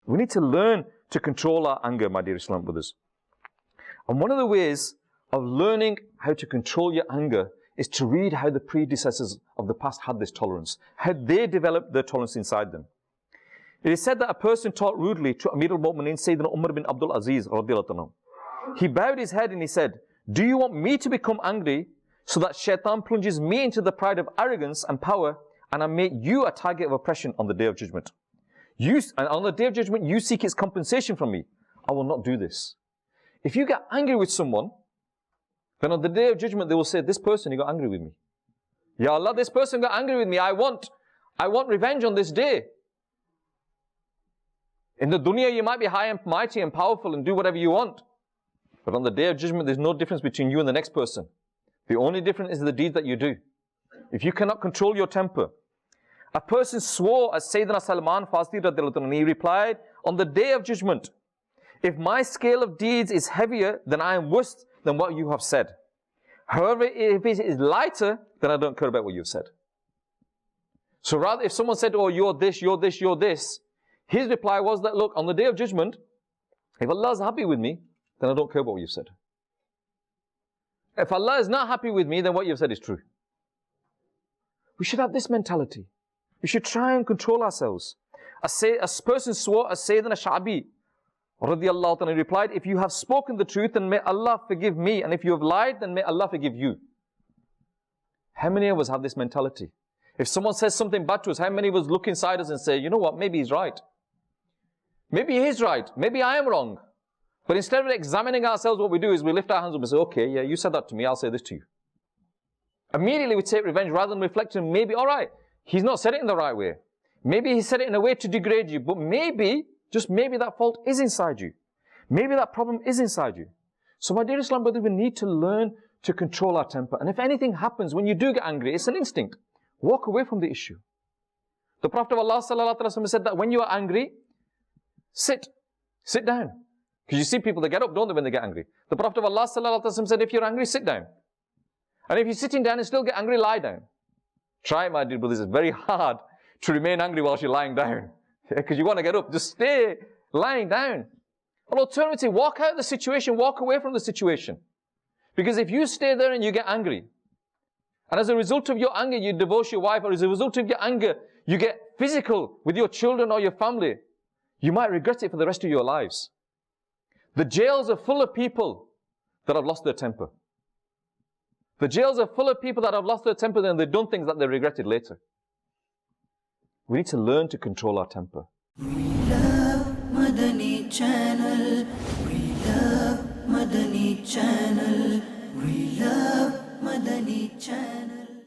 We need to learn to control our anger, my dear Islam brothers. And one of the ways of learning how to control your anger is to read how the predecessors of the past had this tolerance, how they developed their tolerance inside them. It is said that a person talked rudely to Amir al-Mu'mineen Sayyidina Umar bin Abdul Aziz radiyallahu anhu. He bowed his head and he said, "Do you want me to become angry so that shaitan plunges me into the pride of arrogance and power, and I make you a target of oppression on the day of judgment? And on the day of judgment, you seek its compensation from me. I will not do this." If you get angry with someone, then on the day of judgment, they will say, "This person, he got angry with me. Ya Allah, this person got angry with me. I want revenge on this day." In the dunya, you might be high and mighty and powerful and do whatever you want. But on the day of judgment, there's no difference between you and the next person. The only difference is the deed that you do. If you cannot control your temper. A person swore at Sayyidina Salman Farsi radhiyallahu anhu, and he replied, "On the day of judgment, if my scale of deeds is heavier, then I am worse than what you have said. However, if it is lighter, then I don't care about what you've said." So rather, if someone said, "Oh, you're this, you're this, you're this," his reply was that, "Look, on the day of judgment, if Allah is happy with me, then I don't care about what you've said. If Allah is not happy with me, then what you've said is true." We should have this mentality. We should try and control ourselves. A person swore as Sayyidina Sha'bi radiyallahu anhu, replied, "If you have spoken the truth, then may Allah forgive me. And if you have lied, then may Allah forgive you." How many of us have this mentality? If someone says something bad to us, how many of us look inside us and say, "You know what, maybe he's right. Maybe he's right. Maybe I am wrong." But instead of examining ourselves, what we do is we lift our hands up and say, "Okay, yeah, you said that to me, I'll say this to you." Immediately we take revenge rather than reflecting, maybe, all right, he's not said it in the right way. Maybe he said it in a way to degrade you, but maybe, just maybe that fault is inside you. Maybe that problem is inside you. So my dear Islam brothers, we need to learn to control our temper. And if anything happens, when you do get angry, it's an instinct. Walk away from the issue. The Prophet of Allah sallallahu alaihi wasallam said that when you are angry, sit down. Because you see people, they get up, don't they, when they get angry? The Prophet of Allah sallallahu alaihi wasallam said, if you're angry, sit down. And if you're sitting down and still get angry, lie down. Try it, my dear brothers. It's very hard to remain angry whilst you're lying down. Because you want to get up. Just stay lying down. An alternative, walk out of the situation, walk away from the situation. Because if you stay there and you get angry, and as a result of your anger, you divorce your wife, or as a result of your anger, you get physical with your children or your family, you might regret it for the rest of your lives. The jails are full of people that have lost their temper. The jails are full of people that have lost their temper and they've done things that they regretted later. We need to learn to control our temper. We love Madani Channel.